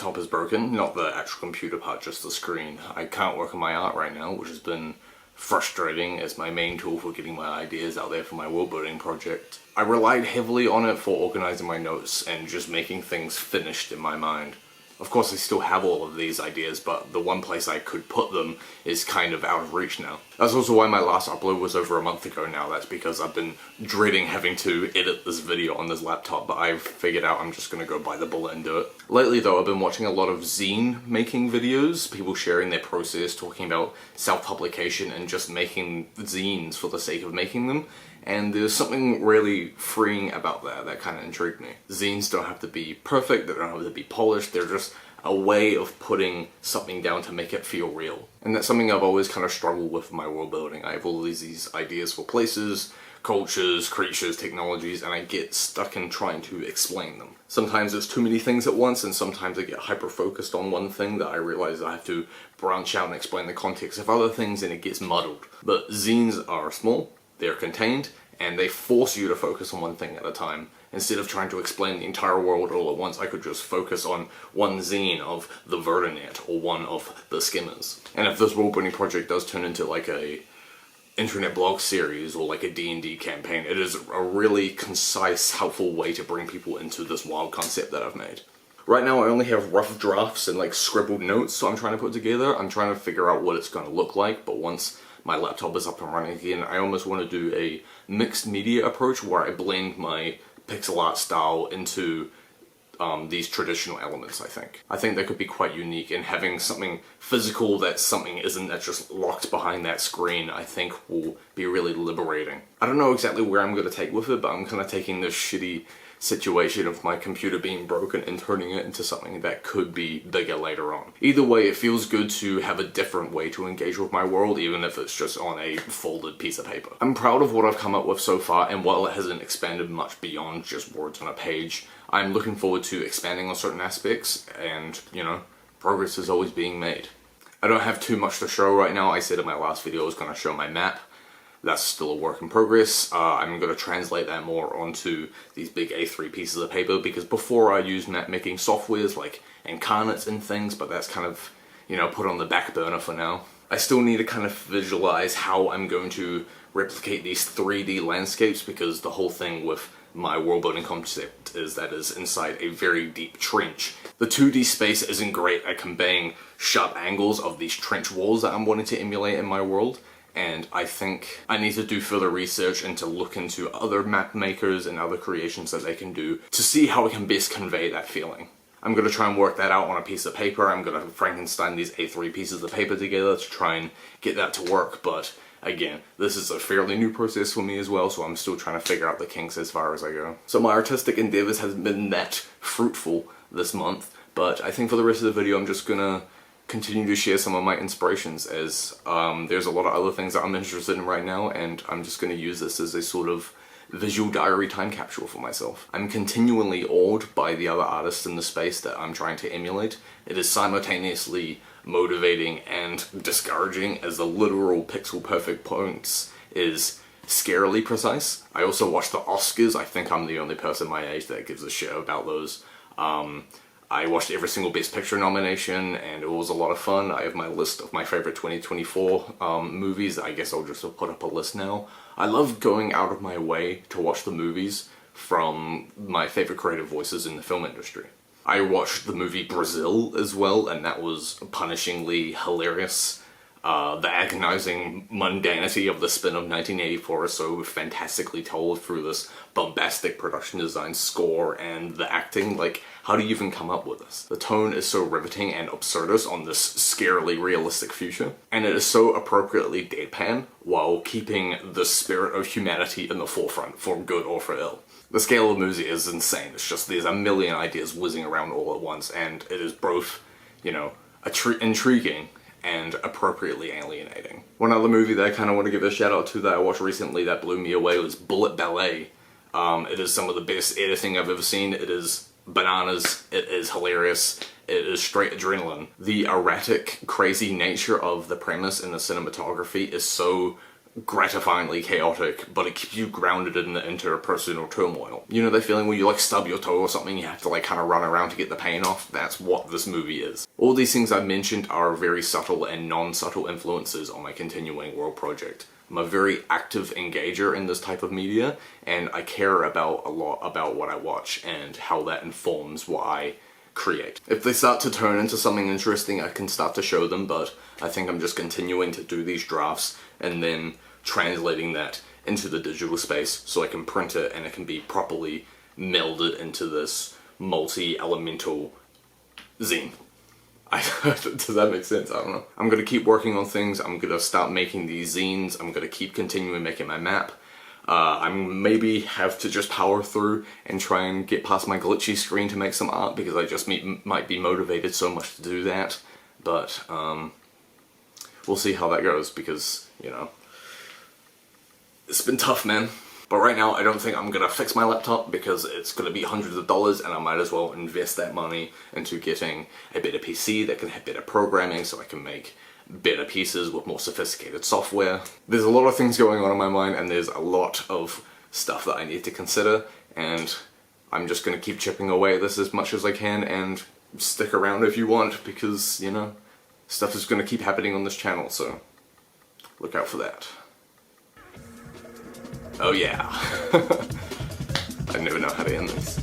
laptop is broken, not the actual computer part, just the screen. I can't work on my art right now, which has been frustrating as my main tool for getting my ideas out there for my world building project. I relied heavily on it for organizing my notes and just making things finished in my mind. Of course, I still have all of these ideas, but the one place I could put them is kind of out of reach now. That's also why my last upload was over a month ago now. That's because I've been dreading having to edit this video on this laptop, but I've figured out I'm just gonna go bite the bullet and do it. Lately though, I've been watching a lot of zine making videos, people sharing their process, talking about self-publication and just making zines for the sake of making them. And there's something really freeing about that kind of intrigued me. Zines don't have to be perfect, they don't have to be polished, they're just a way of putting something down to make it feel real. And that's something I've always kind of struggled with in my world building. I have all these ideas for places, cultures, creatures, technologies, and I get stuck in trying to explain them. Sometimes there's too many things at once, and sometimes I get hyper-focused on one thing that I realize I have to branch out and explain the context of other things, and it gets muddled. But zines are small, they're contained, and they force you to focus on one thing at a time. Instead of trying to explain the entire world all at once, I could just focus on one zine of the Vertinet or one of the Skimmers. And if this world building project does turn into like a internet blog series or like a D&D campaign, it is a really concise, helpful way to bring people into this wild concept that I've made. Right now I only have rough drafts and like scribbled notes, so I'm trying to put together. I'm trying to figure out what it's going to look like, but once my laptop is up and running again, I almost want to do a mixed media approach where I blend my pixel art style into these traditional elements, I think. I think that could be quite unique, and having something physical that something isn't that's just locked behind that screen, I think will be really liberating. I don't know exactly where I'm going to take with it, but I'm kind of taking this shitty situation of my computer being broken and turning it into something that could be bigger later on. Either way, it feels good to have a different way to engage with my world, even if it's just on a folded piece of paper. I'm proud of what I've come up with so far, and while it hasn't expanded much beyond just words on a page, I'm looking forward to expanding on certain aspects, and, you know, progress is always being made. I don't have too much to show right now. I said in my last video I was going to show my map. That's still a work in progress. I'm going to translate that more onto these big A3 pieces of paper, because before I used map making softwares like Incarnates and things, but that's kind of, you know, put on the back burner for now. I still need to kind of visualize how I'm going to replicate these 3D landscapes, because the whole thing with my world building concept is that it's inside a very deep trench. The 2D space isn't great at conveying sharp angles of these trench walls that I'm wanting to emulate in my world. And I think I need to do further research and to look into other map makers and other creations that they can do to see how I can best convey that feeling. I'm going to try and work that out on a piece of paper. I'm going to Frankenstein these A3 pieces of paper together to try and get that to work, but again, this is a fairly new process for me as well, so I'm still trying to figure out the kinks as far as I go. So my artistic endeavors haven't been that fruitful this month, but I think for the rest of the video I'm just gonna continue to share some of my inspirations, as there's a lot of other things that I'm interested in right now, and I'm just going to use this as a sort of visual diary time capsule for myself. I'm continually awed by the other artists in the space that I'm trying to emulate. It is simultaneously motivating and discouraging, as the literal pixel perfect points is scarily precise. I also watched the Oscars. I think I'm the only person my age that gives a shit about those. I watched every single Best Picture nomination, and it was a lot of fun. I have my list of my favorite 2024 movies. I guess I'll just put up a list now. I love going out of my way to watch the movies from my favorite creative voices in the film industry. I watched the movie Brazil as well, and that was punishingly hilarious. The agonizing mundanity of the spin of 1984 is so fantastically told through this bombastic production design, score, and the acting. Like, how do you even come up with this? The tone is so riveting and absurdist on this scarily realistic future, and it is so appropriately deadpan while keeping the spirit of humanity in the forefront, for good or for ill. The scale of the movie is insane. It's just there's a million ideas whizzing around all at once, and it is both, you know, intriguing and appropriately alienating. One other movie that I kind of want to give a shout out to that I watched recently that blew me away was Bullet Ballet. It is some of the best editing I've ever seen. It is bananas. It is hilarious. It is straight adrenaline. The erratic, crazy nature of the premise and the cinematography is so gratifyingly chaotic, but it keeps you grounded in the interpersonal turmoil. You know that feeling where you like stub your toe or something, you have to like kind of run around to get the pain off? That's what this movie is. All these things I've mentioned are very subtle and non-subtle influences on my continuing world project. I'm a very active engager in this type of media, and I care about a lot about what I watch and how that informs what I create. If they start to turn into something interesting, I can start to show them, but I think I'm just continuing to do these drafts and then translating that into the digital space so I can print it and it can be properly melded into this multi-elemental zine. Does that make sense? I don't know. I'm gonna keep working on things. I'm gonna start making these zines. I'm gonna keep continuing making my map. I maybe have to just power through and try and get past my glitchy screen to make some art because I just might be motivated so much to do that. But we'll see how that goes because, you know, it's been tough, man. But right now, I don't think I'm gonna fix my laptop because it's gonna be hundreds of dollars and I might as well invest that money into getting a better PC that can have better programming so I can make better pieces with more sophisticated software. There's a lot of things going on in my mind and there's a lot of stuff that I need to consider, and I'm just gonna keep chipping away at this as much as I can and stick around if you want because, you know, stuff is gonna keep happening on this channel, so look out for that. Oh yeah. I never know how to end this.